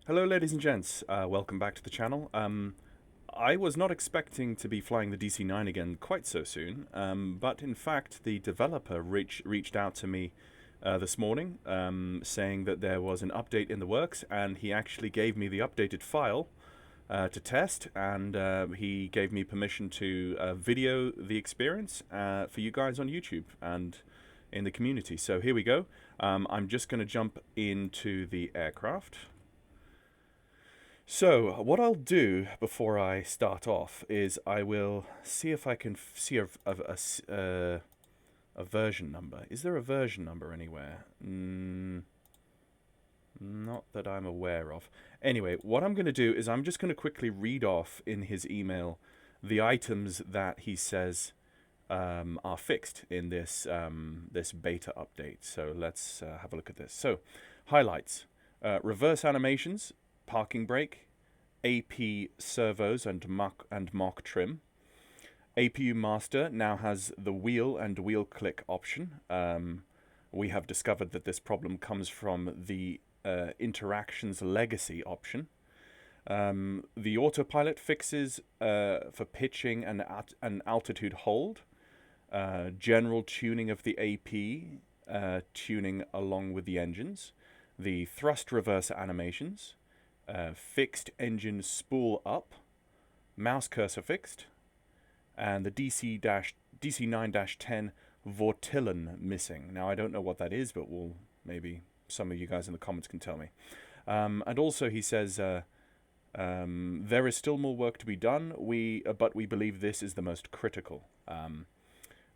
Hello ladies and gents, welcome back to the channel. I was not expecting to be flying the DC-9 again quite so soon, but in fact the developer reached out to me this morning saying that there was an update in the works, and he actually gave me the updated file to test, and he gave me permission to video the experience for you guys on YouTube and in the community. So here we go. I'm just going to jump into the aircraft. So what I'll do before I start off is I will see if I can see a version number. Is there a version number anywhere? Not that I'm aware of. Anyway, what I'm going to do is I'm just going to quickly read off in his email the items that he says are fixed in this this beta update. So let's have a look at this. So highlights: reverse animations, parking brake, AP servos and mock trim. APU master now has the wheel and wheel click option. We have discovered that this problem comes from the interactions legacy option. The autopilot fixes for pitching and altitude hold. General tuning of the AP, tuning along with the engines. The thrust reverse animations. Fixed engine spool up, mouse cursor fixed, and the DC-9-10 Vortillen missing. Now I don't know what that is, but maybe some of you guys in the comments can tell me. And also he says there is still more work to be done. But we believe this is the most critical.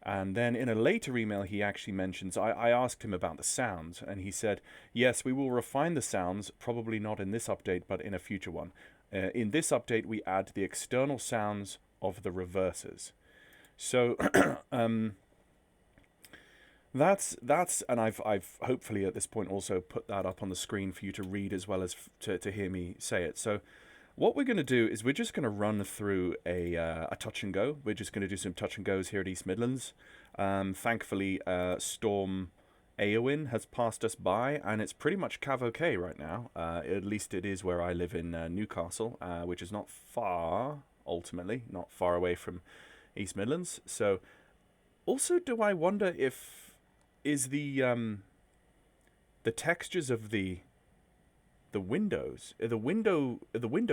And then in a later email, he actually mentions, I asked him about the sounds, and he said, yes, we will refine the sounds, probably not in this update, but in a future one. In this update, we add the external sounds of the reversers. So that's and I've hopefully at this point also put that up on the screen for you to read as well as to hear me say it. So what we're going to do is we're just going to run through a touch and go. We're just going to do some touch and goes here at East Midlands. Thankfully, Storm Eowyn has passed us by, and it's pretty much cav-okay right now. At least it is where I live in Newcastle, which is not far, ultimately, not far away from East Midlands. So, also, do I wonder if the textures of the window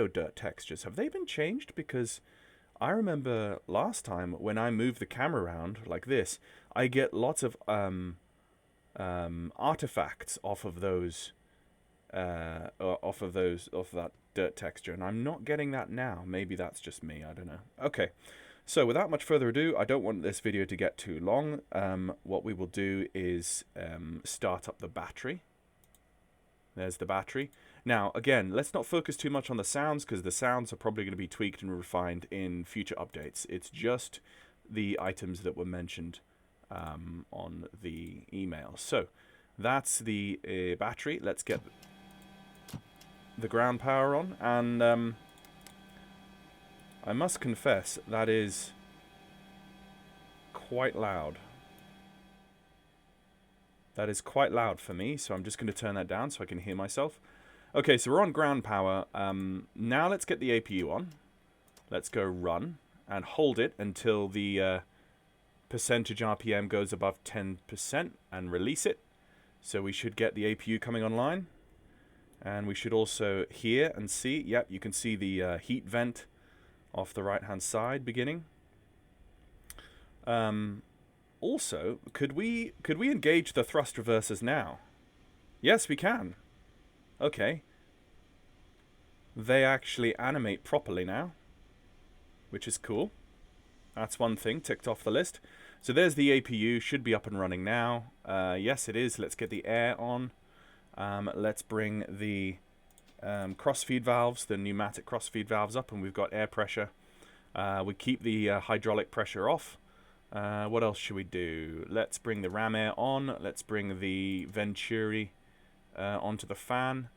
dirt textures, have they been changed? Because I remember last time when I moved the camera around like this, I get lots of artifacts off of that dirt texture, and I'm not getting that now. Maybe that's just me, I don't know. Okay, so without much further ado, I don't want this video to get too long. What we will do is start up the battery. There's the battery. Now, again, let's not focus too much on the sounds, because the sounds are probably going to be tweaked and refined in future updates. It's just the items that were mentioned on the email. So, that's the battery. Let's get the ground power on. And I must confess, that is quite loud. That is quite loud for me, so I'm just going to turn that down so I can hear myself. Okay, so we're on ground power. Now let's get the APU on. Let's go run and hold it until the percentage RPM goes above 10% and release it. So we should get the APU coming online. And we should also hear and see. Yep, you can see the heat vent off the right-hand side beginning. Also, could we engage the thrust reversers now? Yes, we can. Okay. They actually animate properly now, which is cool. That's one thing ticked off the list. So there's the APU, should be up and running now. Yes, it is. Let's get the air on. Let's bring the crossfeed valves, the pneumatic crossfeed valves up, and we've got air pressure. We keep the hydraulic pressure off. What else should we do? Let's bring the ram air on. Let's bring the Venturi onto the fan.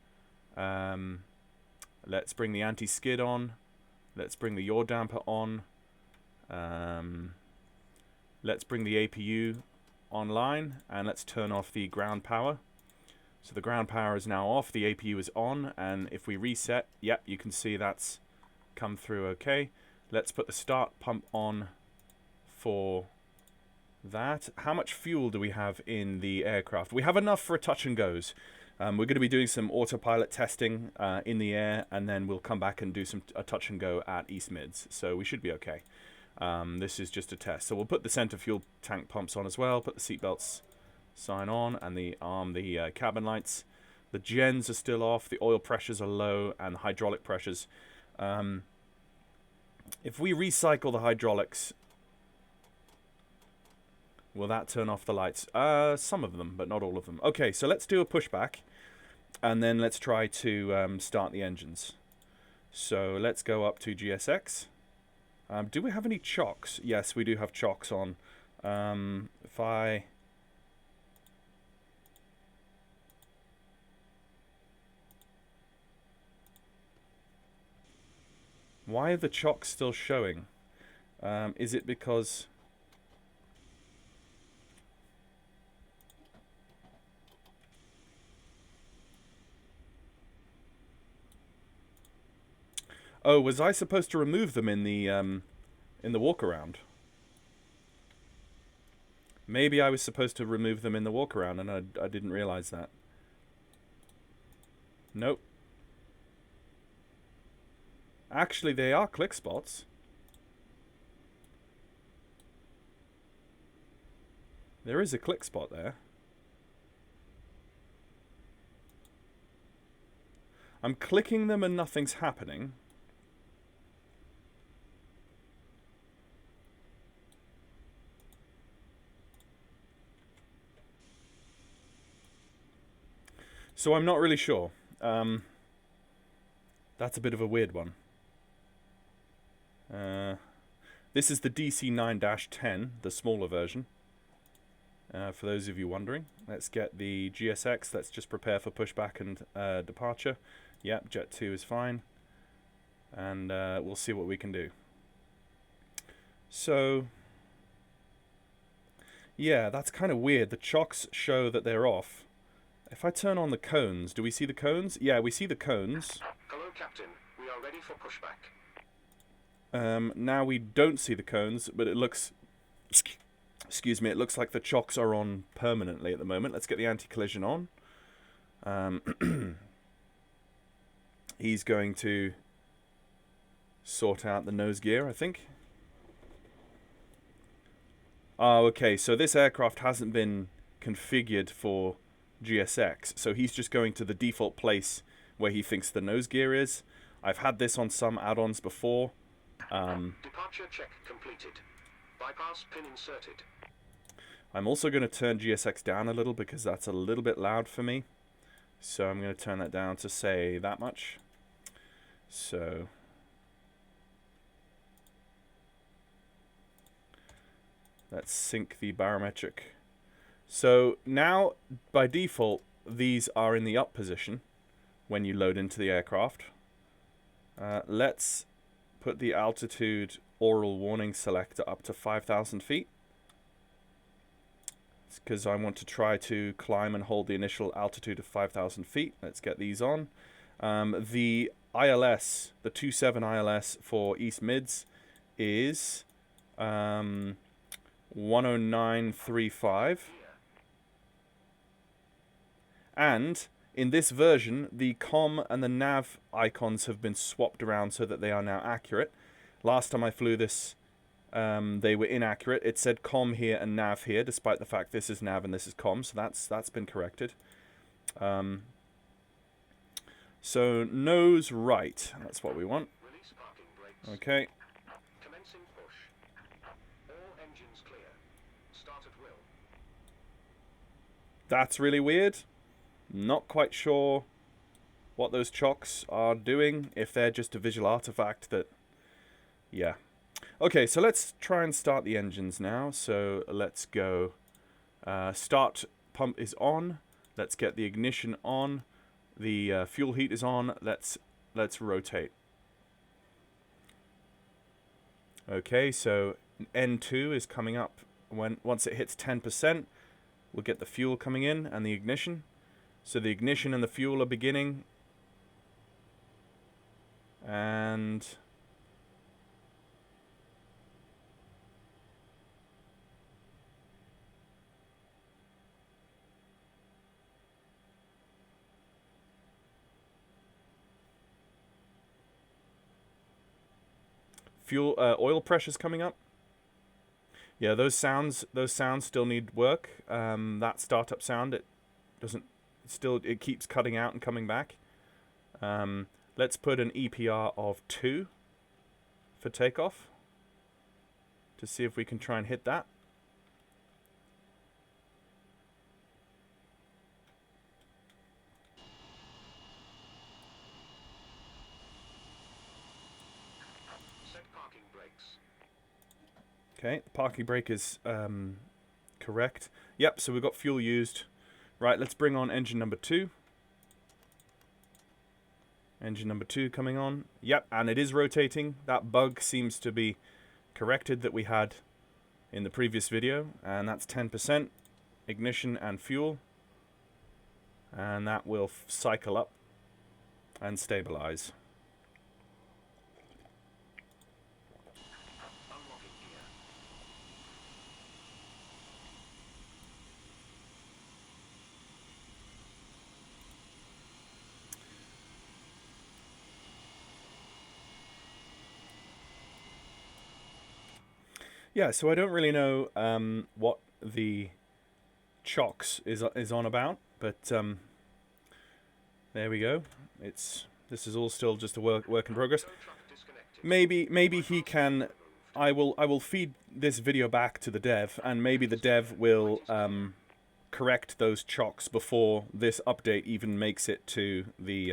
Let's bring the anti-skid on. Let's bring the yaw damper on. Let's bring the APU online, and let's turn off the ground power. So the ground power is now off, the APU is on, and if we reset, yep, you can see that's come through okay. Let's put the start pump on for that. How much fuel do we have in the aircraft? We have enough for a touch and goes. We're going to be doing some autopilot testing in the air, and then we'll come back and do a touch and go at East Mids, so we should be okay. This is just a test. So we'll put the center fuel tank pumps on as well, put the seatbelts sign on, and the cabin lights. The gens are still off, the oil pressures are low, and the hydraulic pressures. If we recycle the hydraulics, will that turn off the lights? Some of them, but not all of them. Okay, so let's do a pushback, and then let's try to start the engines. So let's go up to GSX. Do we have any chocks? Yes, we do have chocks on. If I... Why are the chocks still showing? Is it because... Oh, was I supposed to remove them in the walk around? Maybe I was supposed to remove them in the walk around, and I didn't realize that. Nope. Actually, they are click spots. There is a click spot there. I'm clicking them and nothing's happening. So I'm not really sure. That's a bit of a weird one. This is the DC-9-10, the smaller version. For those of you wondering, let's get the GSX. Let's just prepare for pushback and departure. Yep, Jet 2 is fine. And we'll see what we can do. So, yeah, that's kind of weird. The chocks show that they're off. If I turn on the cones, do we see the cones? Yeah, we see the cones. Hello, Captain. We are ready for pushback. Now we don't see the cones, but it looks... Excuse me, it looks like the chocks are on permanently at the moment. Let's get the anti-collision on. He's going to sort out the nose gear, I think. Oh, okay, so this aircraft hasn't been configured for GSX, so he's just going to the default place where he thinks the nose gear is. I've had this on some add-ons before. Departure check completed. Bypass pin inserted. I'm also going to turn GSX down a little because that's a little bit loud for me. So I'm going to turn that down to say that much. So let's sync the barometric. So now by default these are in the up position when you load into the aircraft. Let's put the altitude aural warning selector up to 5,000 feet. It's because I want to try to climb and hold the initial altitude of 5,000 feet. Let's get these on. The ILS, the 27 ILS for East Mids is 10935. And in this version, the COM and the nav icons have been swapped around so that they are now accurate. Last time I flew this, they were inaccurate. It said COM here and nav here, despite the fact this is nav and this is COM, so that's been corrected. So nose right, that's what we want. Okay. Commencing push. All engines clear. Start at will. That's really weird. Not quite sure what those chocks are doing, if they're just a visual artifact that... Yeah. Okay, so let's try and start the engines now. So let's go. Start pump is on. Let's get the ignition on. The fuel heat is on. Let's rotate. Okay, so N2 is coming up. Once it hits 10%, we'll get the fuel coming in and the ignition. So the ignition and the fuel are beginning. And fuel oil pressure's coming up. Yeah, those sounds still need work. That startup sound, it doesn't still, it keeps cutting out and coming back. Let's put an EPR of 2 for takeoff to see if we can try and hit that. Set parking brakes. Okay, the parking brake is correct. Yep, so we've got fuel used. Right, let's bring on engine number 2. Engine number 2 coming on. Yep, and it is rotating. That bug seems to be corrected that we had in the previous video. And that's 10% ignition and fuel. And that will cycle up and stabilize. Unlocking gear. Yeah, so I don't really know what the chocks is on about, but there we go. This is all still just a work in progress. Tow truck disconnected. Maybe he can. I will feed this video back to the dev, and maybe the dev will correct those chocks before this update even makes it to the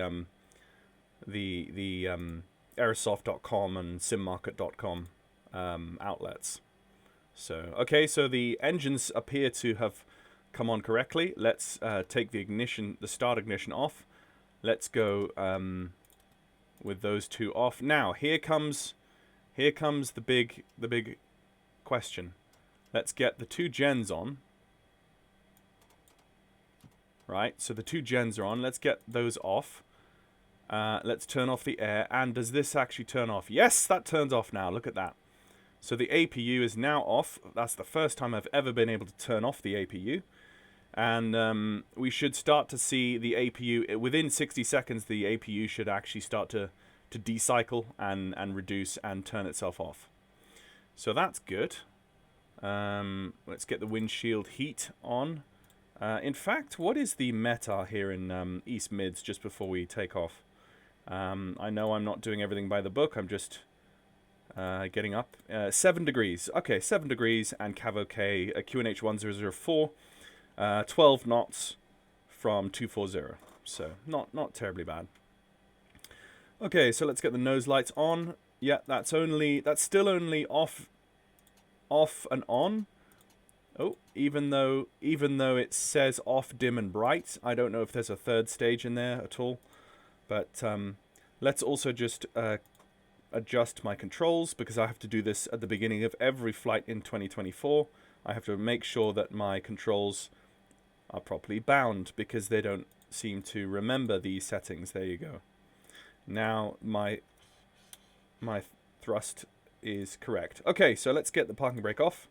aerosoft.com and simmarket.com outlets. So okay, so the engines appear to have come on correctly. Let's take the start ignition off. Let's go with those 2 off. Now here comes the big question. Let's get the 2 gens on. Right, so the 2 gens are on. Let's get those off. Let's turn off the air. And does this actually turn off? Yes, that turns off now. Look at that. So the APU is now off. That's the first time I've ever been able to turn off the APU. And we should start to see the APU, within 60 seconds, the APU should actually start to decycle and reduce and turn itself off. So that's good. Let's get the windshield heat on. In fact, what is the METAR here in East Mids just before we take off? I know I'm not doing everything by the book. I'm just getting up. 7 degrees. Okay, 7 degrees and Cav OK, QNH 1004. 12 knots from 240. So not terribly bad. Okay, so let's get the nose lights on. Yeah, that's still only off and on. Oh, even though it says off, dim and bright. I don't know if there's a third stage in there at all. But let's also just adjust my controls, because I have to do this at the beginning of every flight in 2024. I have to make sure that my controls are properly bound, because they don't seem to remember these settings. There you go. Now my thrust is correct. Okay, so let's get the parking brake off.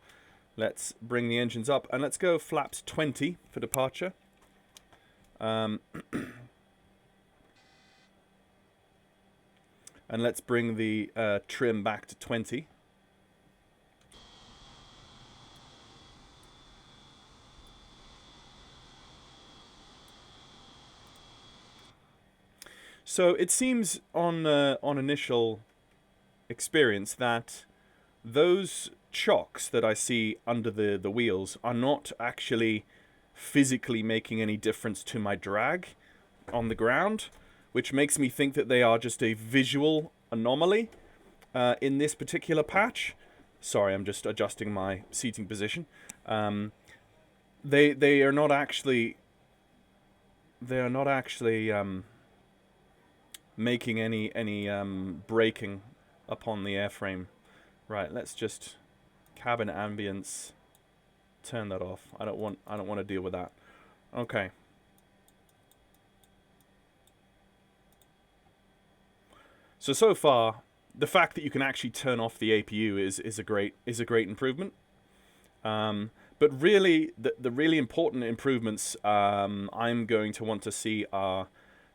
Let's bring the engines up, and let's go flaps 20 for departure. And let's bring the trim back to 20. So it seems on initial experience that those chocks that I see under the wheels are not actually physically making any difference to my drag on the ground, which makes me think that they are just a visual anomaly in this particular patch. Sorry, I'm just adjusting my seating position. They are not actually making any braking upon the airframe. Right, let's just cabin ambience, turn that off. I don't want to deal with that. Okay. So far, the fact that you can actually turn off the APU is a great improvement. But really, the really important improvements I'm going to want to see are: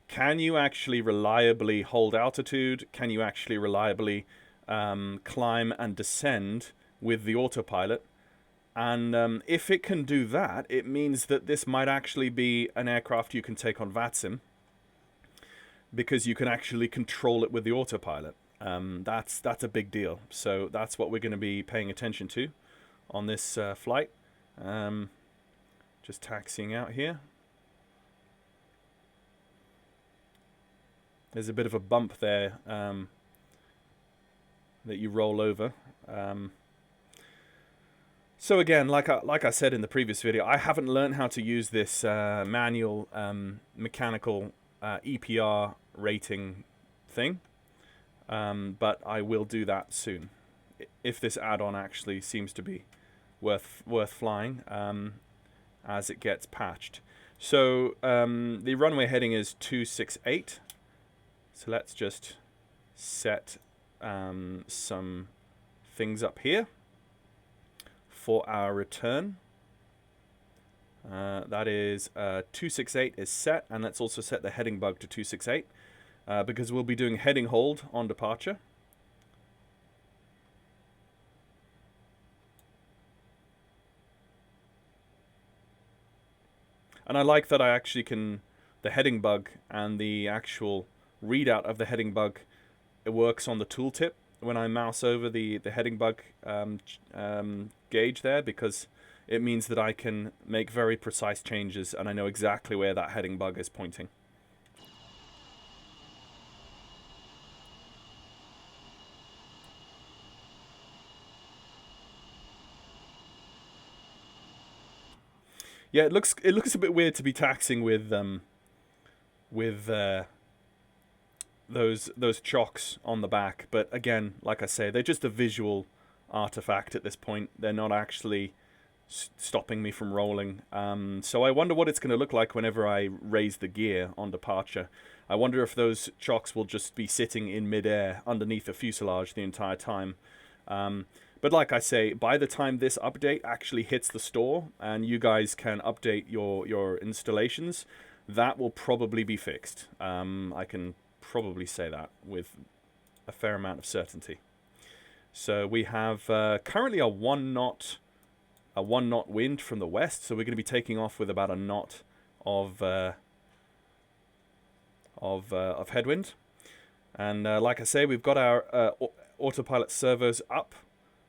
can you actually reliably hold altitude? Can you actually reliably climb and descend with the autopilot? And if it can do that, it means that this might actually be an aircraft you can take on VATSIM, because you can actually control it with the autopilot. That's a big deal. So that's what we're going to be paying attention to on this flight. Just taxiing out here. There's a bit of a bump there that you roll over. So again, like I said in the previous video, I haven't learned how to use this manual mechanical EPR rating thing, but I will do that soon if this add-on actually seems to be worth flying as it gets patched. So the runway heading is 268. So let's just set some things up here for our return. That is 268 is set, and let's also set the heading bug to 268 because we'll be doing heading hold on departure. And I like that I actually can, the heading bug and the actual readout of the heading bug, it works on the tooltip when I mouse over the heading bug gauge there, because it means that I can make very precise changes and I know exactly where that heading bug is pointing. Yeah, it looks a bit weird to be taxiing with those chocks on the back, but again, like I say, they're just a visual artifact at this point. They're not actually stopping me from rolling. So I wonder what it's going to look like whenever I raise the gear on departure. I wonder if those chocks will just be sitting in midair underneath the fuselage the entire time. But like I say, by the time this update actually hits the store and you guys can update your installations, that will probably be fixed. I can probably say that with a fair amount of certainty. So we have currently a one knot wind from the west, so we're going to be taking off with about a knot of headwind. And like I say, we've got our autopilot servos up,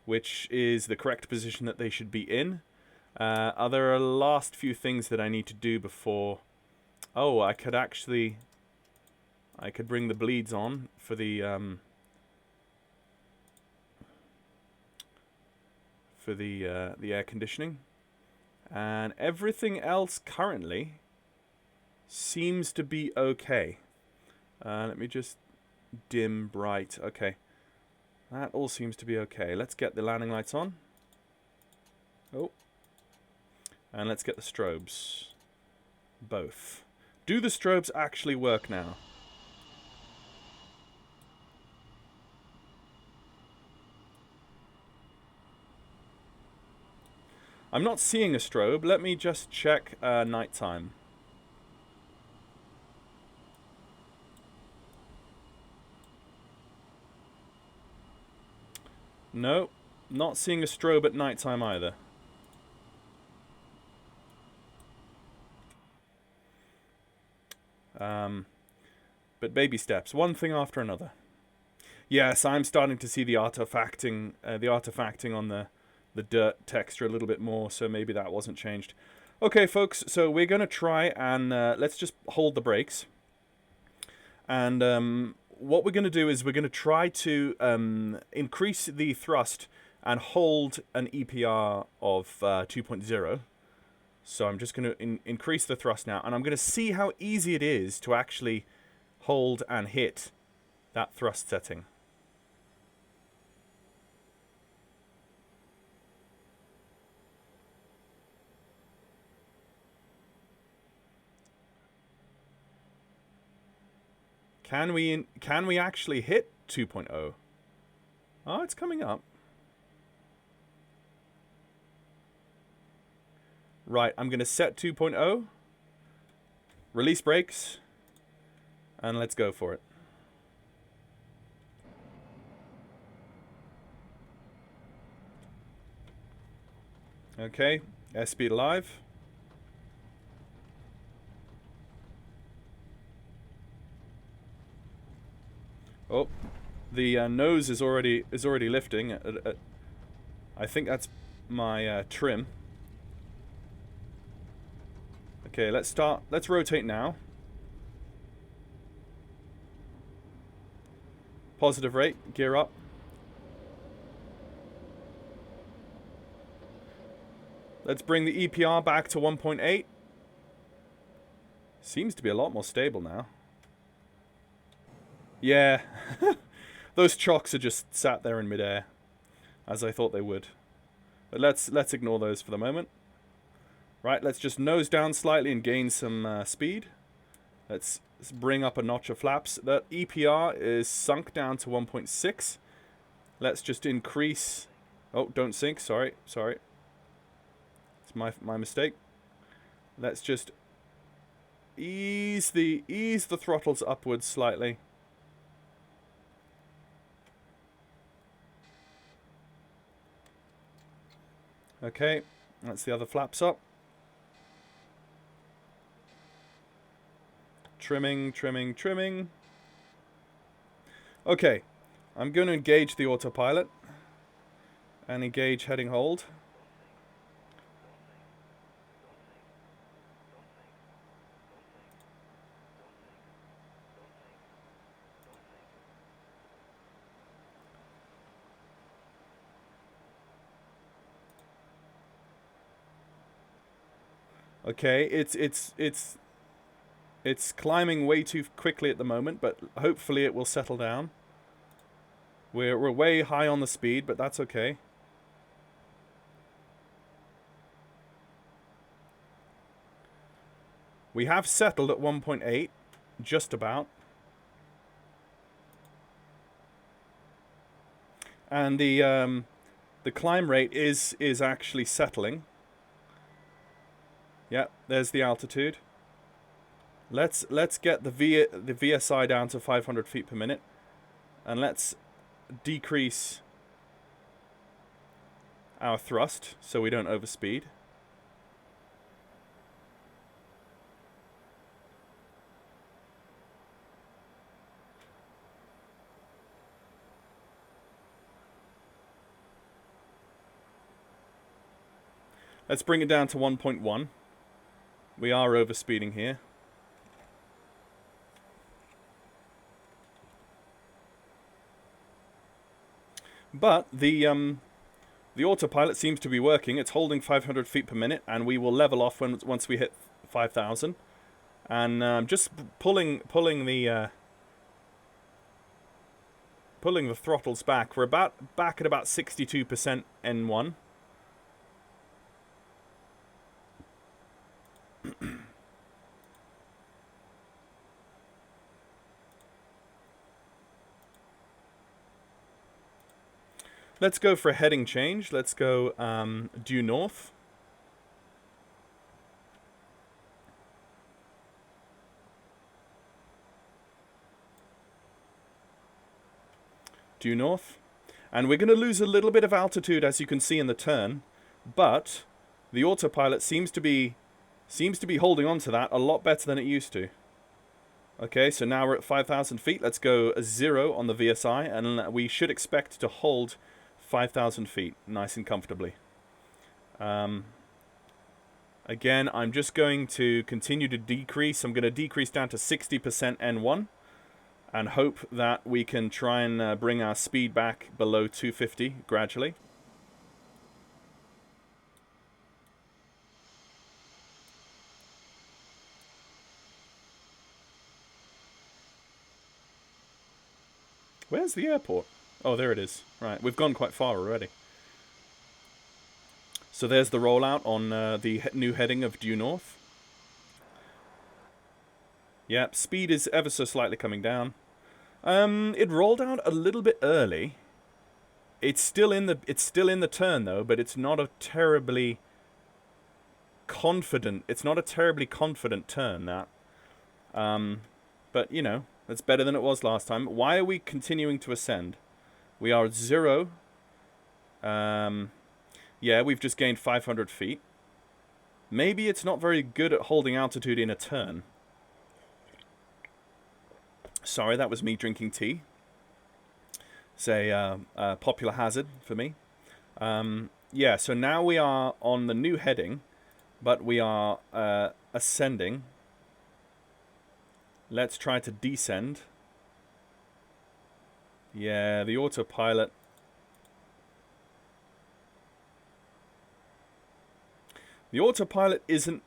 which is the correct position that they should be in. There are last few things that I need to do before. Oh, I could bring the bleeds on for the air conditioning, and everything else currently seems to be okay. Let me just dim bright. Okay, that all seems to be okay. Let's get the landing lights on. Oh, and let's get the strobes. Both. Do the strobes actually work now? I'm not seeing a strobe. Let me just check nighttime. No, not seeing a strobe at nighttime either. But baby steps, one thing after another. Yes, I'm starting to see the artifacting on the dirt texture a little bit more, so maybe that wasn't changed. Okay, folks, so we're going to try and let's just hold the brakes. And what we're going to do is we're going to try to increase the thrust and hold an EPR of 2.0. So I'm just going to increase the thrust now, and I'm going to see how easy it is to actually hold and hit that thrust setting. Can we actually hit 2.0? Oh, it's coming up. Right, I'm going to set 2.0. Release brakes. And let's go for it. Okay, airspeed alive. Oh, the nose is already lifting. I think that's my trim. Okay, let's rotate now. Positive rate, gear up. Let's bring the EPR back to 1.8. Seems to be a lot more stable now. Yeah, those chocks are just sat there in midair, as I thought they would. But let's ignore those for the moment. Right, let's just nose down slightly and gain some speed. Let's bring up a notch of flaps. The EPR is sunk down to 1.6. Let's just increase... Oh, don't sink. Sorry. It's my mistake. Let's just ease the throttles upwards slightly. Okay, that's the other flaps up. Trimming. Okay, I'm going to engage the autopilot and engage heading hold. Okay, it's climbing way too quickly at the moment, but hopefully it will settle down. We're way high on the speed, but that's okay. We have settled at 1.8, just about. And the climb rate is actually settling. Yeah, there's the altitude. Let's get the VSI down to 500 feet per minute, and let's decrease our thrust so we don't overspeed. Let's bring it down to 1.1. We are overspeeding here. But the autopilot seems to be working. It's holding 500 feet per minute, and we will level off once we hit 5,000. And just pulling the throttles back. We're back at about 62% N1. Let's go for a heading change. Let's go due north. Due north. And we're going to lose a little bit of altitude, as you can see in the turn, but the autopilot seems to be holding on to that a lot better than it used to. Okay, so now we're at 5,000 feet. Let's go 0 on the VSI, and we should expect to hold 5,000 feet nice and comfortably. Again, I'm just going to continue to decrease. I'm going to decrease down to 60% N1 and hope that we can try and bring our speed back below 250 gradually. Where's the airport? Oh, there it is. Right, we've gone quite far already. So there's the rollout on the new heading of due north. Yep, speed is ever so slightly coming down. It rolled out a little bit early. It's still in the turn though, but it's not a terribly confident. It's not a terribly confident turn that. But you know, that's better than it was last time. Why are we continuing to ascend? We are at 0. Yeah, we've just gained 500 feet. Maybe it's not very good at holding altitude in a turn. Sorry, that was me drinking tea. It's a popular hazard for me. Yeah, so now we are on the new heading, but we are ascending. Let's try to descend. Yeah, the autopilot. The autopilot isn't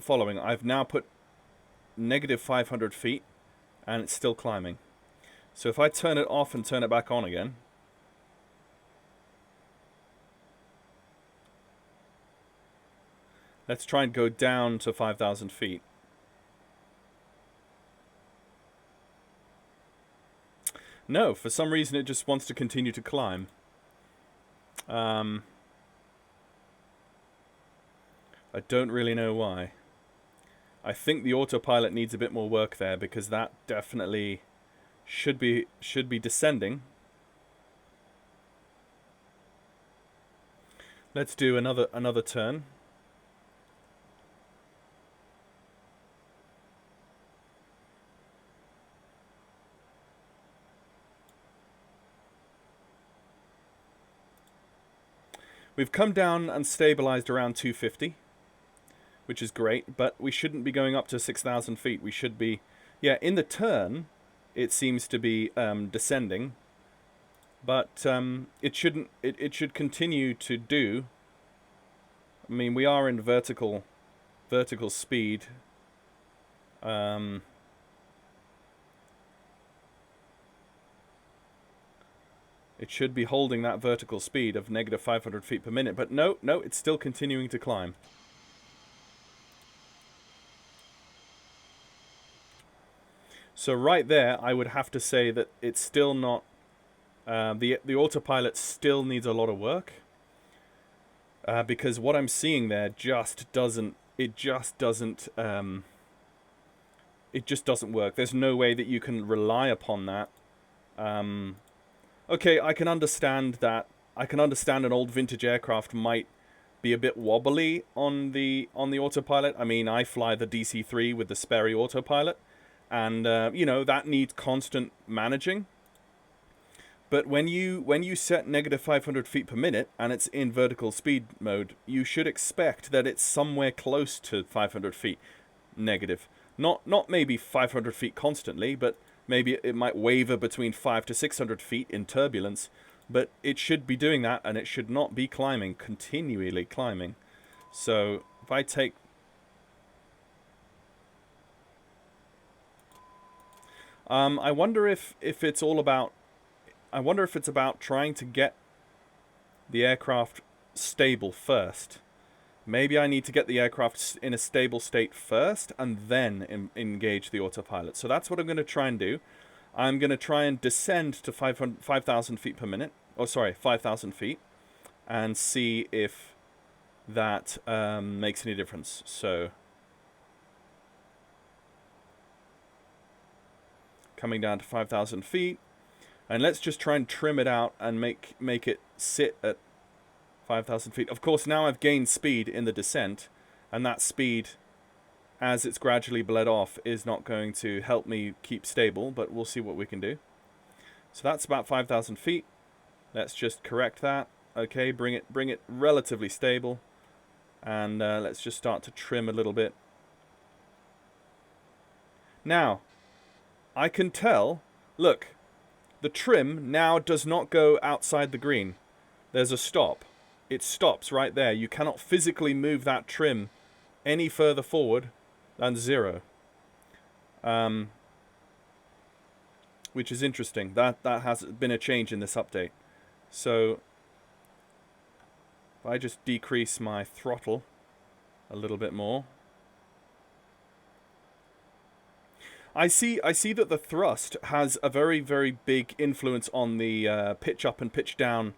following. I've now put negative 500 feet, and it's still climbing. So if I turn it off and turn it back on again, let's try and go down to 5,000 feet. No, for some reason it just wants to continue to climb. I don't really know why. I think the autopilot needs a bit more work there, because that definitely should be descending. Let's do another turn. We've come down and stabilized around 250, which is great, but we shouldn't be going up to 6,000 feet. We should be, yeah, in the turn, it seems to be descending, but it shouldn't. It should continue to do. I mean, we are in vertical speed. It should be holding that vertical speed of negative 500 feet per minute, but no, it's still continuing to climb. So right there, I would have to say that it's still not. The autopilot still needs a lot of work, because what I'm seeing there just doesn't. It just doesn't work. There's no way that you can rely upon that. Okay, I can understand that. I can understand an old vintage aircraft might be a bit wobbly on the autopilot. I mean, I fly the DC-3 with the Sperry autopilot, and you know, that needs constant managing. But when you set negative 500 feet per minute and it's in vertical speed mode, you should expect that it's somewhere close to 500 feet negative. Not maybe 500 feet constantly, but maybe it might waver between 500 to 600 feet in turbulence, but it should be doing that, and it should not be climbing, continually climbing. So if I take... I wonder if it's all about... I wonder if it's about trying to get the aircraft stable first. Maybe I need to get the aircraft in a stable state first and then engage the autopilot. So that's what I'm going to try and do. I'm going to try and descend to 5,000 feet per minute. Oh, sorry, 5,000 feet. And see if that makes any difference. So coming down to 5,000 feet. And let's just try and trim it out and make it sit at 5,000 feet. Of course, now I've gained speed in the descent, and that speed, as it's gradually bled off, is not going to help me keep stable, but we'll see what we can do. So that's about 5,000 feet. Let's just correct that. Okay, bring it relatively stable, and let's just start to trim a little bit. Now, I can tell, look, the trim now does not go outside the green. There's a stop. It stops right there. You cannot physically move that trim any further forward than 0. Which is interesting. That has been a change in this update. So if I just decrease my throttle a little bit more. I see that the thrust has a very, very big influence on the pitch up and pitch down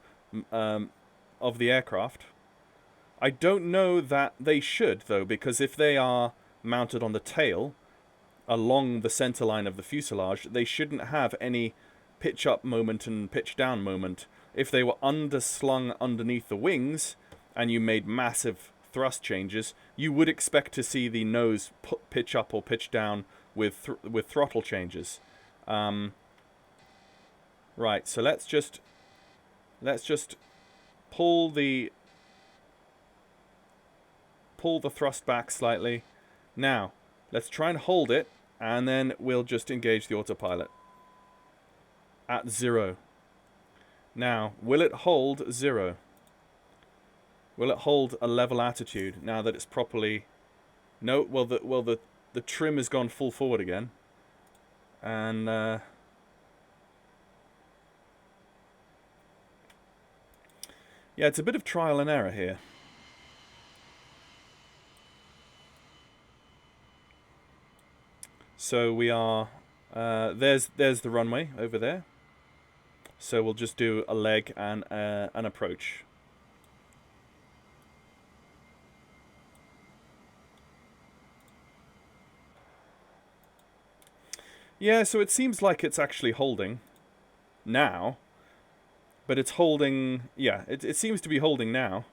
of the aircraft. I don't know that they should, though, because if they are mounted on the tail, along the center line of the fuselage, they shouldn't have any pitch up moment and pitch down moment. If they were underslung underneath the wings, and you made massive thrust changes, you would expect to see the nose pitch up or pitch down with throttle changes. Right, so let's just pull the thrust back slightly. Now, let's try and hold it, and then we'll just engage the autopilot at 0. Now, will it hold 0? Will it hold a level attitude now that it's properly... No, well the trim has gone full forward again. And yeah, it's a bit of trial and error here. So we are there's the runway over there. So we'll just do a leg and an approach. Yeah, so it seems like it's actually holding now. But it's holding... Yeah, it seems to be holding now.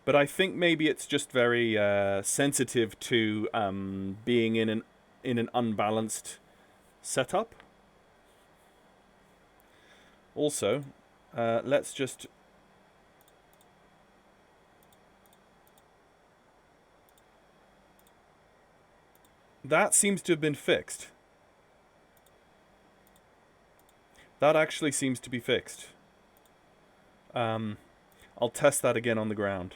But I think maybe it's just very sensitive to being in an unbalanced setup. Also, let's just... That seems to have been fixed. That actually seems to be fixed. I'll test that again on the ground.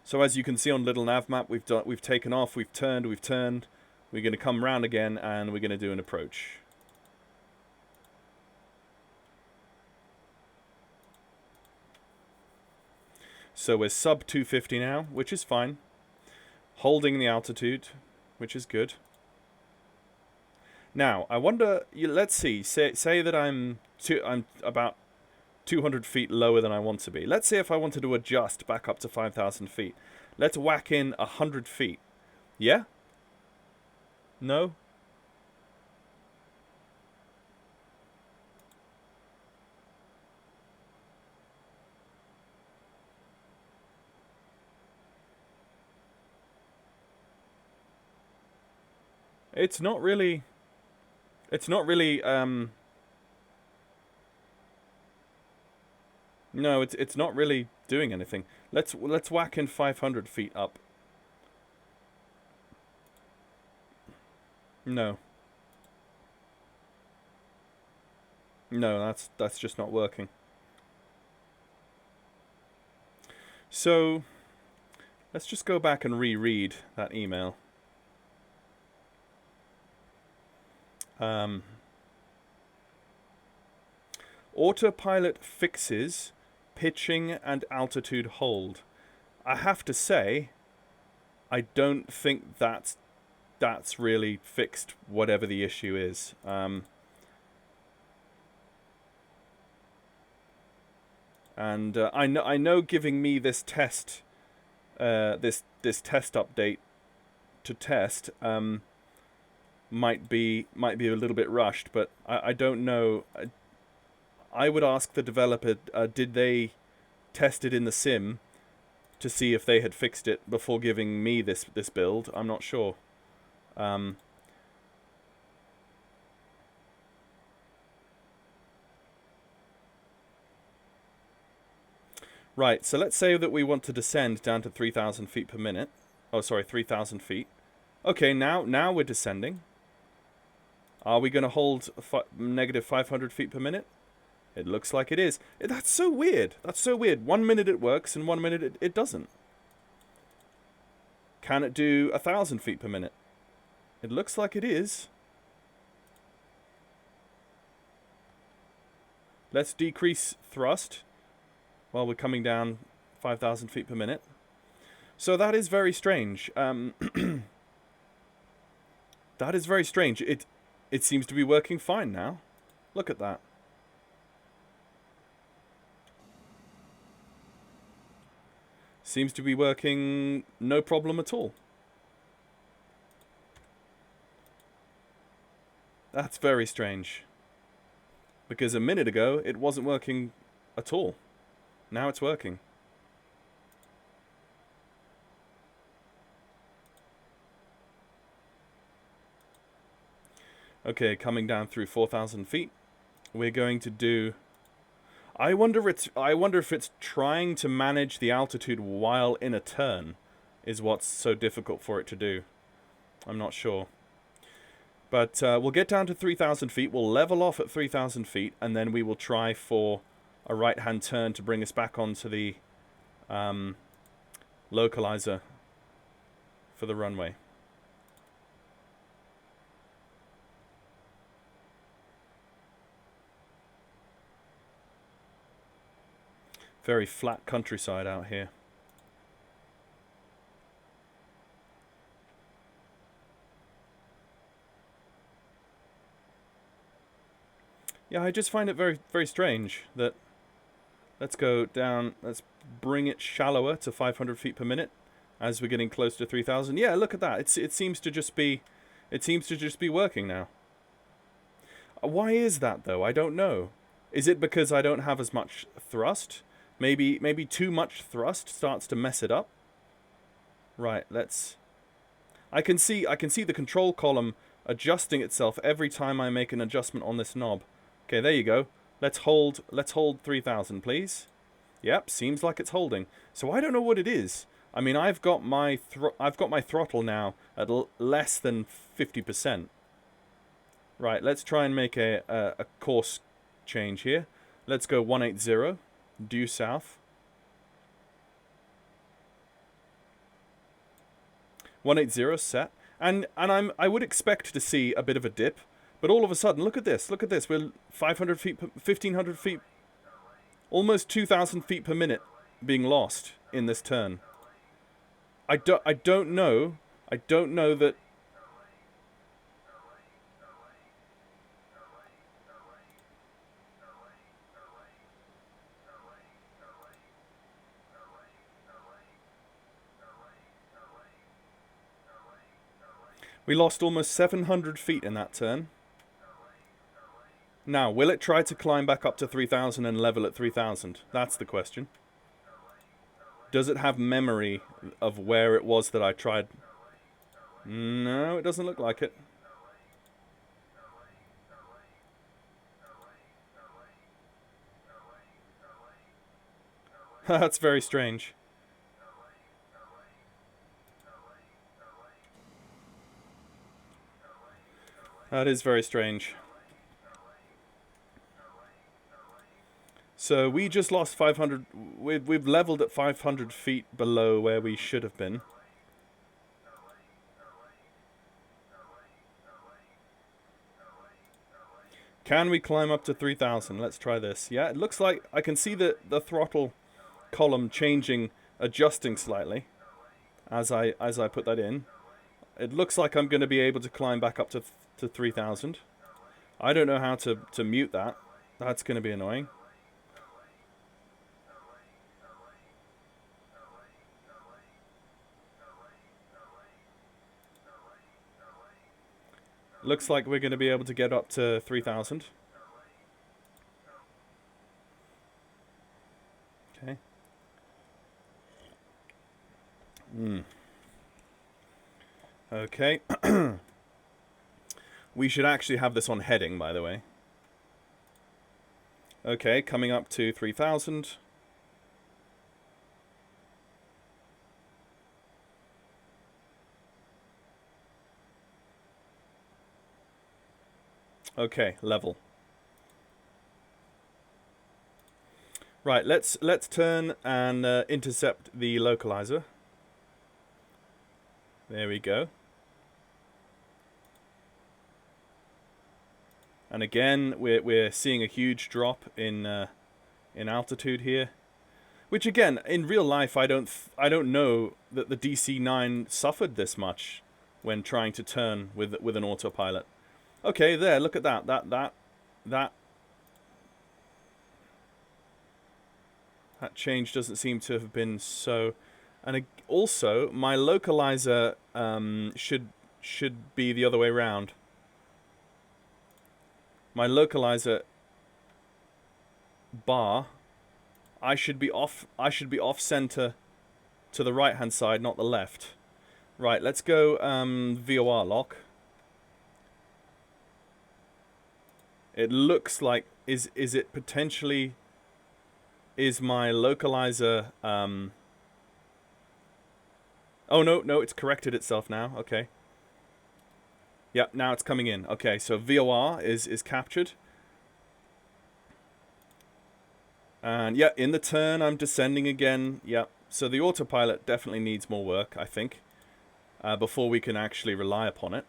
So as you can see on little nav map, we've taken off, we've turned. We're going to come round again, and we're going to do an approach. So we're sub 250 now, which is fine. Holding the altitude, which is good. Now, I wonder, let's see, say that I'm about 200 feet lower than I want to be. Let's say if I wanted to adjust back up to 5,000 feet. Let's whack in 100 feet. Yeah? No? It's not really... No, it's not really doing anything. Let's whack in 500 feet up. No. No, that's just not working. So, let's just go back and reread that email. Autopilot fixes pitching and altitude hold. I have to say, I don't think that's really fixed whatever the issue is. And I know giving me this test, this test update to test, might be a little bit rushed, but I don't know. I would ask the developer, did they test it in the sim to see if they had fixed it before giving me this build? I'm not sure. Right, so let's say that we want to descend down to 3,000 feet per minute. Oh, sorry, 3,000 feet. Okay, now we're descending. Are we going to hold negative 500 feet per minute? It looks like it is. That's so weird. That's so weird. 1 minute it works and 1 minute it doesn't. Can it do 1,000 feet per minute? It looks like it is. Let's decrease thrust while we're coming down 5,000 feet per minute. So that is very strange. That is very strange. It seems to be working fine now. Look at that. Seems to be working no problem at all. That's very strange. Because a minute ago, it wasn't working at all. Now it's working. Okay, coming down through 4,000 feet. We're going to do... I wonder if it's trying to manage the altitude while in a turn is what's so difficult for it to do. I'm not sure. But we'll get down to 3,000 feet. We'll level off at 3,000 feet, and then we will try for a right-hand turn to bring us back onto the localizer for the runway. Very flat countryside out here. Yeah, I just find it very, very strange that... Let's go down, let's bring it shallower to 500 feet per minute as we're getting close to 3,000. Yeah, look at that. It seems to just be working now. Why is that though? I don't know. Is it because I don't have as much thrust? Maybe too much thrust starts to mess it up. Right, let's... I can see the control column adjusting itself every time I make an adjustment on this knob. Okay, there you go. Let's hold 3,000, please. Yep, seems like it's holding. So I don't know what it is. I mean, I've got my throttle now at less than 50%. Right, let's try and make a course change here. Let's go 180. Due south. 180 set, and I would expect to see a bit of a dip, but all of a sudden, look at this. We're 500 feet, 1,500 feet, almost 2,000 feet per minute being lost in this turn. I don't know that. We lost almost 700 feet in that turn. Now, will it try to climb back up to 3,000 and level at 3,000? That's the question. Does it have memory of where it was that I tried? No, it doesn't look like it. That's very strange. That is very strange. So we just lost 500. We've leveled at 500 feet below where we should have been. Can we climb up to 3,000? Let's try this. Yeah, it looks like I can see the throttle column changing, adjusting slightly as I put that in. It looks like I'm going to be able to climb back up to 3,000. I don't know how to mute that. That's going to be annoying. Looks like we're going to be able to get up to 3,000. Okay. Okay. We should actually have this on heading, by the way. Okay, coming up to 3,000. Okay, level. Right, let's turn and intercept the localizer. There we go. And again, we're seeing a huge drop in altitude here, which again, in real life, I don't know that the DC-9 suffered this much when trying to turn with an autopilot. Okay, there, look at that. That change doesn't seem to have been so. And also, my localizer should be the other way around. My localizer bar, I should be off center to the right hand side, not the left. Right, let's go VOR lock. It looks like is it potentially, is my localizer oh no, it's corrected itself now. Okay. Yep, now it's coming in. Okay, so VOR is captured. And yeah, in the turn I'm descending again. Yep. So the autopilot definitely needs more work, I think, before we can actually rely upon it.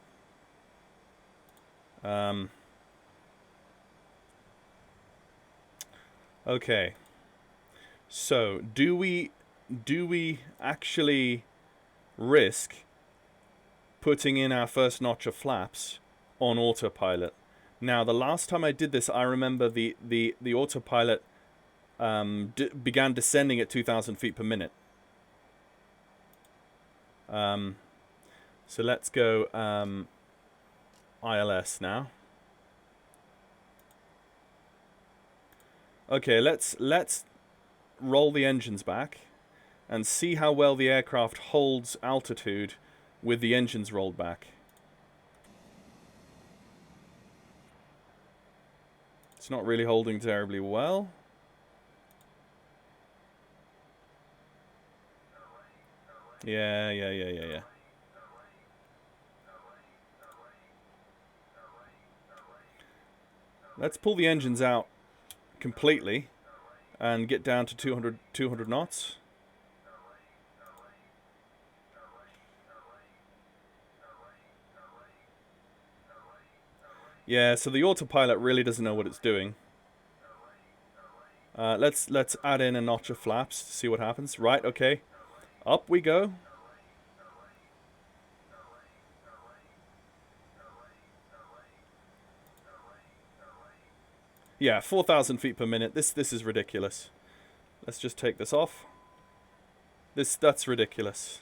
Okay. So do we actually risk putting in our first notch of flaps on autopilot? Now, the last time I did this, I remember the autopilot began descending at 2,000 feet per minute. So let's go ILS now. Okay, let's roll the engines back and see how well the aircraft holds altitude with the engines rolled back. It's not really holding terribly well. Yeah. Let's pull the engines out completely and get down to 200 knots. Yeah, so the autopilot really doesn't know what it's doing. Let's add in a notch of flaps to see what happens. Right, okay. Up we go. Yeah, 4,000 feet per minute. This is ridiculous. Let's just take this off. That's ridiculous.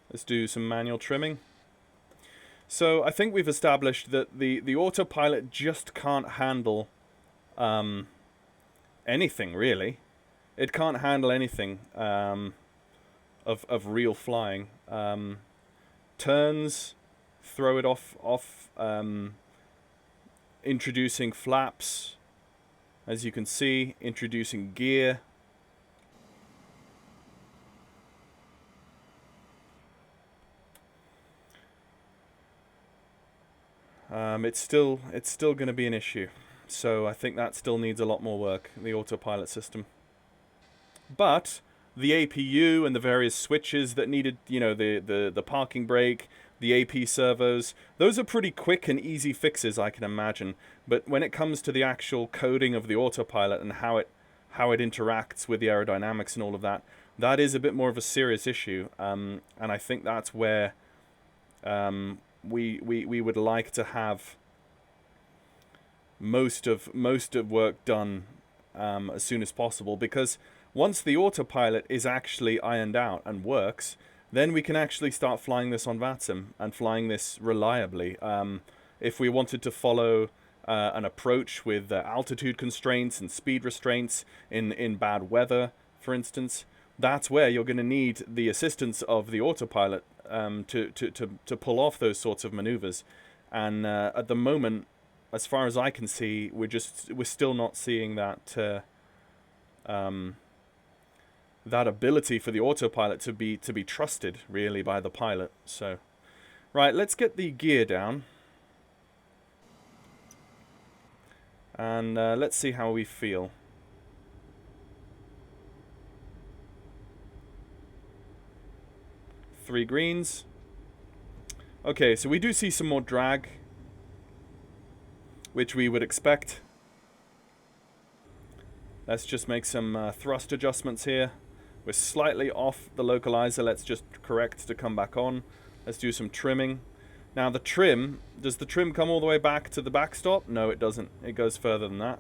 Let's do some manual trimming. So I think we've established that the autopilot just can't handle anything, really. It can't handle anything of real flying. Turns, throw it off introducing flaps, as you can see, introducing gear. It's still going to be an issue. So I think that still needs a lot more work, the autopilot system. But the APU and the various switches that needed, you know, the parking brake, the AP servos, those are pretty quick and easy fixes, I can imagine. But when it comes to the actual coding of the autopilot and how it interacts with the aerodynamics and all of that, that is a bit more of a serious issue. And I think that's where we would like to have most of work done as soon as possible, because once the autopilot is actually ironed out and works, then we can actually start flying this on VATSIM and flying this reliably. If we wanted to follow an approach with altitude constraints and speed restraints in bad weather, for instance, that's where you're going to need the assistance of the autopilot to pull off those sorts of maneuvers. And at the moment, as far as I can see, we're still not seeing that that ability for the autopilot to be trusted really by the pilot. So, right, let's get the gear down, and let's see how we feel. Three greens. Okay, so we do see some more drag, which we would expect. Let's just make some thrust adjustments here. We're slightly off the localizer. Let's just correct to come back on. Let's do some trimming. Now the trim, does the trim come all the way back to the backstop? No, it doesn't. It goes further than that.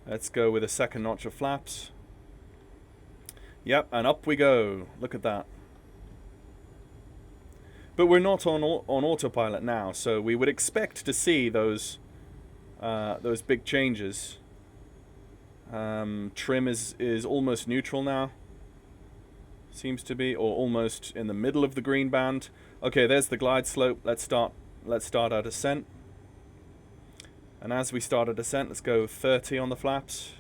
Let's go with a second notch of flaps. Yep, and up we go. Look at that. But we're not on autopilot now, so we would expect to see those big changes. Trim is almost neutral now. Seems to be, or almost in the middle of the green band. Okay, there's the glide slope. Let's start our descent. And as we start a descent, let's go 30 on the flaps.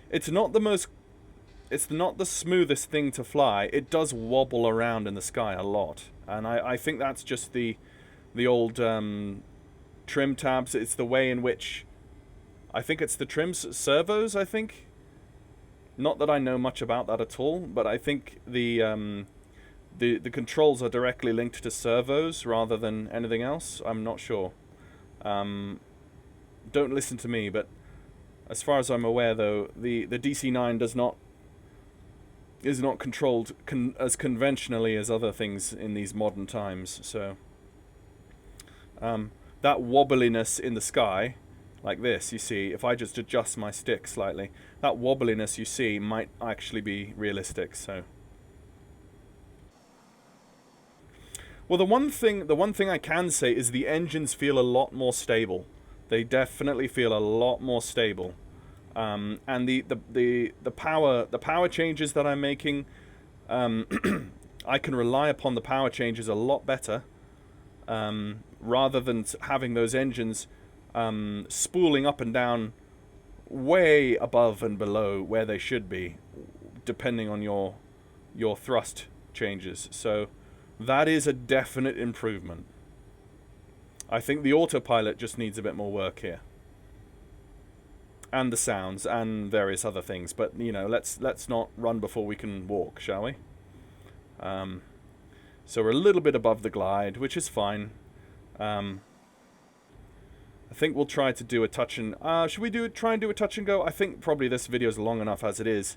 It's not the smoothest thing to fly. It does wobble around in the sky a lot, and I think that's just the old trim tabs. It's the way in which, I think it's the trim servos, I think. Not that I know much about that at all, but I think the controls are directly linked to servos rather than anything else. I'm not sure. Don't listen to me, but as far as I'm aware, though, the DC-9 is not controlled as conventionally as other things in these modern times. So that wobbliness in the sky, like this, you see, if I just adjust my stick slightly, that wobbliness you see might actually be realistic. So, well, the one thing I can say is the engines feel a lot more stable. They definitely feel a lot more stable, and the power changes that I'm making, I can rely upon the power changes a lot better, rather than having those engines spooling up and down way above and below where they should be, depending on your thrust changes. So that is a definite improvement. I think the autopilot just needs a bit more work here, and the sounds and various other things. But you know, let's not run before we can walk, shall we? So we're a little bit above the glide, which is fine. I think we'll try to do a touch and should we try and do a touch and go? I think probably this video is long enough as it is.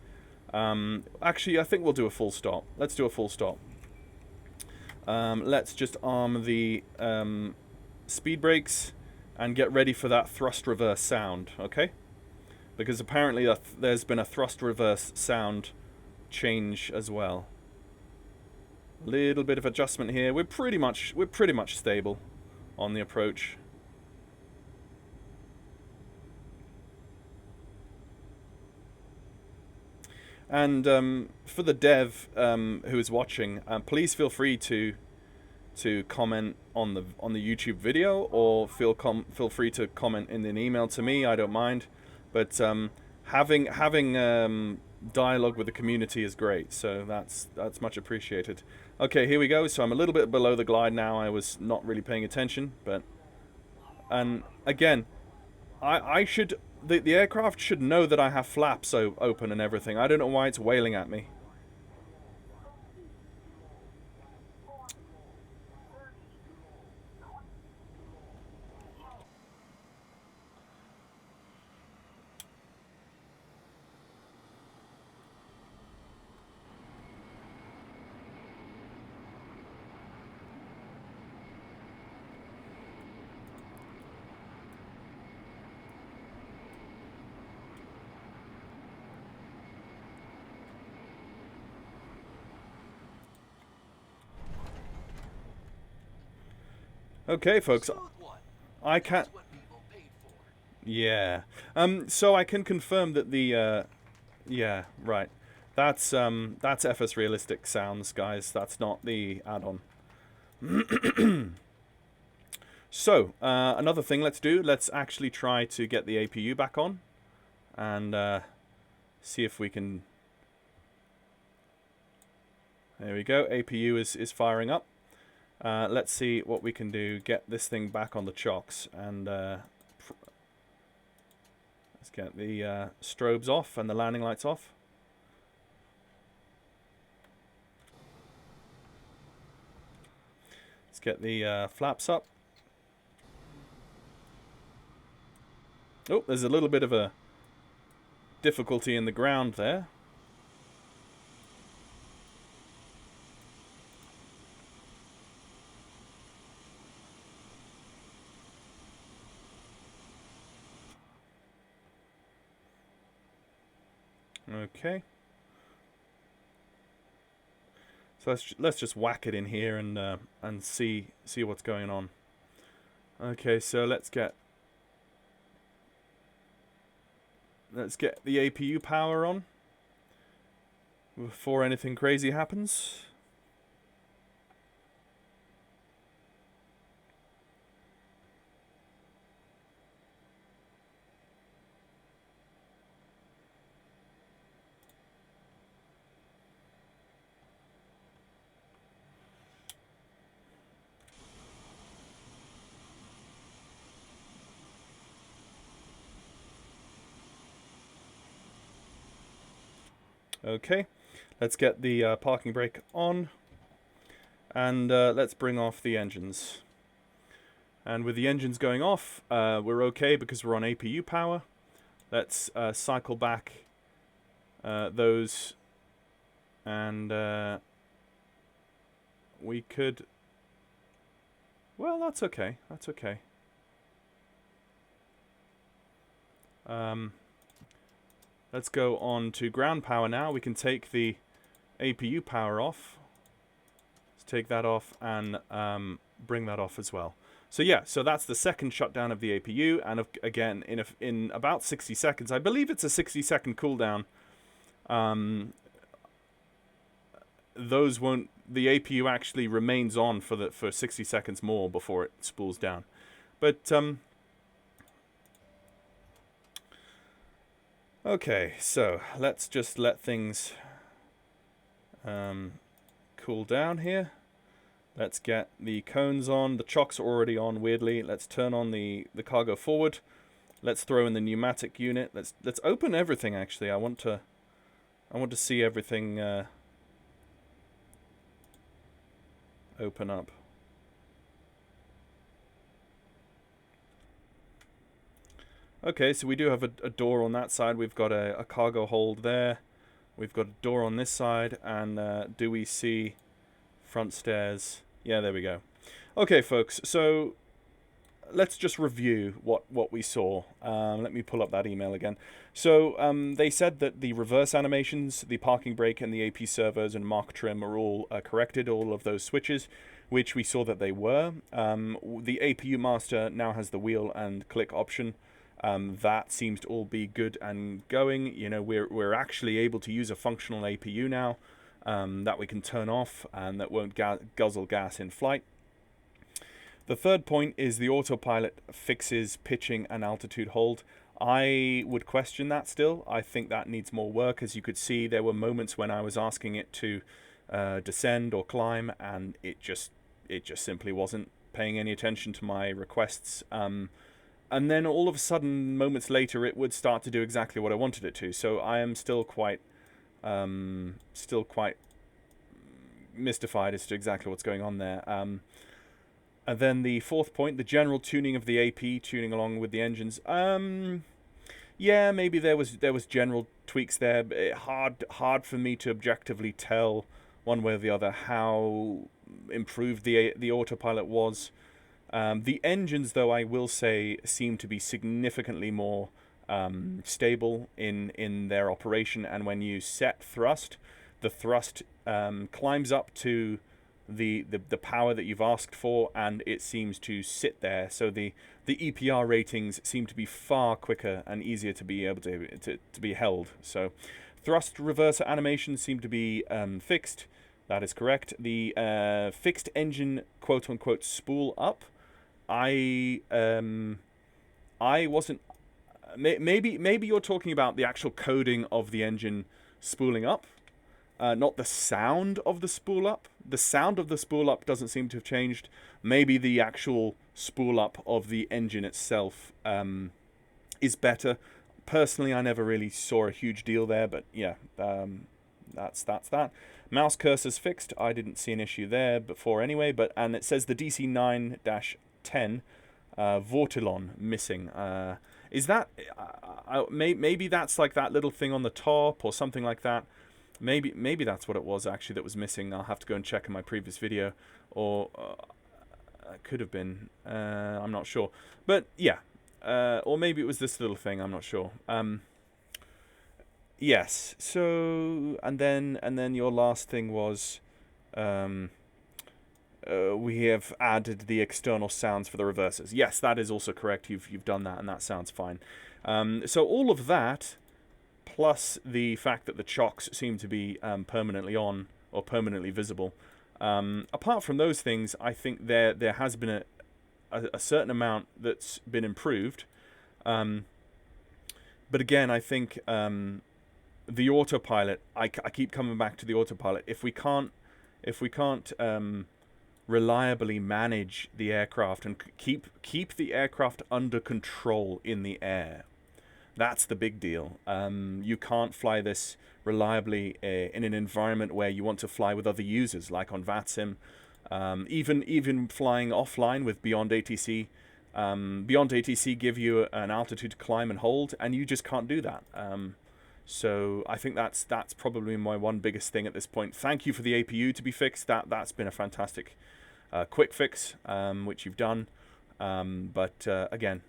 Actually, I think we'll do a full stop. Let's do a full stop. Let's just arm the speed brakes and get ready for that thrust reverse sound, okay? Because apparently there's been a thrust reverse sound change as well. Little bit of adjustment here. We're pretty much stable on the approach. And for the dev who is watching, please feel free to comment on the YouTube video, or feel free to comment in an email to me. I don't mind, but having dialogue with the community is great, so that's much appreciated. Okay, here we go. So I'm a little bit below the glide now. I was not really paying attention, and again, I should. The aircraft should know that I have flaps open and everything. I don't know why it's wailing at me. Okay, folks, I can't. Yeah. So I can confirm that the. Yeah. Right. That's FS Realistic sounds, guys. That's not the add-on. So another thing. Let's actually try to get the APU back on, and see if we can. There we go. APU is firing up. Let's see what we can do. Get this thing back on the chocks, and let's get the strobes off and the landing lights off. get the flaps up. Oh, there's a little bit of a difficulty in the ground there. Okay. So let's just whack it in here and see what's going on. Okay, so let's get the APU power on before anything crazy happens. Okay, let's get the parking brake on, and let's bring off the engines. And with the engines going off, we're okay because we're on APU power. Let's cycle back those, and we could... Well, that's okay. That's okay. Let's go on to ground power now. We can take the APU power off. Let's take that off and bring that off as well. So yeah, so that's the second shutdown of the APU, and again, in about 60 seconds, I believe it's a 60-second cooldown. The APU actually remains on for 60 seconds more before it spools down. But okay, so let's just let things cool down here. Let's get the cones on. The chocks are already on, weirdly. Let's turn on the cargo forward. Let's throw in the pneumatic unit. Let's open everything, actually. I want to see everything open up. Okay, so we do have a door on that side. We've got a cargo hold there. We've got a door on this side, and do we see front stairs? Yeah, there we go. Okay, folks, so let's just review what we saw. Let me pull up that email again. So they said that the reverse animations, the parking brake, and the AP servos and mark trim are all corrected, all of those switches, which we saw that they were. The APU master now has the wheel and click option. That seems to all be good and going. You know, we're actually able to use a functional APU now that we can turn off and that won't guzzle gas in flight. The third point is the autopilot fixes pitching and altitude hold. I would question that still. I think that needs more work. As you could see, there were moments when I was asking it to descend or climb, and it just simply wasn't paying any attention to my requests. And then all of a sudden, moments later, it would start to do exactly what I wanted it to. So I am still quite mystified as to exactly what's going on there. And then the fourth point, the general tuning of the AP, tuning along with the engines. Yeah, maybe there was general tweaks there, but hard for me to objectively tell one way or the other how improved the autopilot was. The engines, though, I will say, seem to be significantly more stable in their operation, and when you set thrust, the thrust climbs up to the power that you've asked for, and it seems to sit there. So the EPR ratings seem to be far quicker and easier to be able to be held. So thrust reverser animations seem to be fixed. That is correct. The fixed engine quote unquote spool up. I wasn't. Maybe you're talking about the actual coding of the engine spooling up. Not the sound of the spool up. The sound of the spool up doesn't seem to have changed. Maybe the actual spool up of the engine itself is better. Personally, I never really saw a huge deal there, but yeah, that's that. Mouse cursor's fixed. I didn't see an issue there before anyway. And it says the DC-9-10 Vortilon missing. Is that maybe that's like that little thing on the top or something like that? Maybe that's what it was actually that was missing. I'll have to go and check in my previous video, or it could have been. I'm not sure, but yeah, or maybe it was this little thing. I'm not sure. Yes. So and then your last thing was, we have added the external sounds for the reversers. Yes, that is also correct. You've done that, and that sounds fine. So all of that, plus the fact that the chocks seem to be permanently on or permanently visible. Apart from those things, I think there has been a certain amount that's been improved. But again, I think the autopilot. I keep coming back to the autopilot. If we can't reliably manage the aircraft and keep the aircraft under control in the air, that's the big deal. You can't fly this reliably in an environment where you want to fly with other users, like on VATSIM. Even flying offline with Beyond ATC. Beyond ATC give you an altitude to climb and hold, and you just can't do that. So I think that's probably my one biggest thing at this point. Thank you for the APU to be fixed. That's been a fantastic quick fix, which you've done. But again,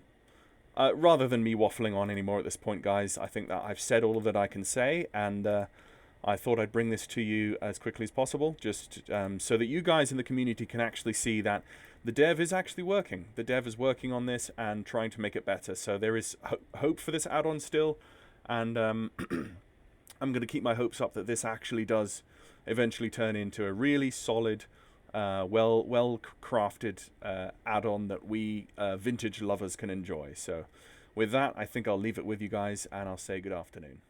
rather than me waffling on anymore at this point, guys, I think that I've said all that I can say, and I thought I'd bring this to you as quickly as possible, just so that you guys in the community can actually see that the dev is actually working. The dev is working on this and trying to make it better. So there is hope for this add-on still, and I'm going to keep my hopes up that this actually does eventually turn into a really solid, well crafted add-on that we vintage lovers can enjoy. So with that, I think I'll leave it with you guys, and I'll say good afternoon.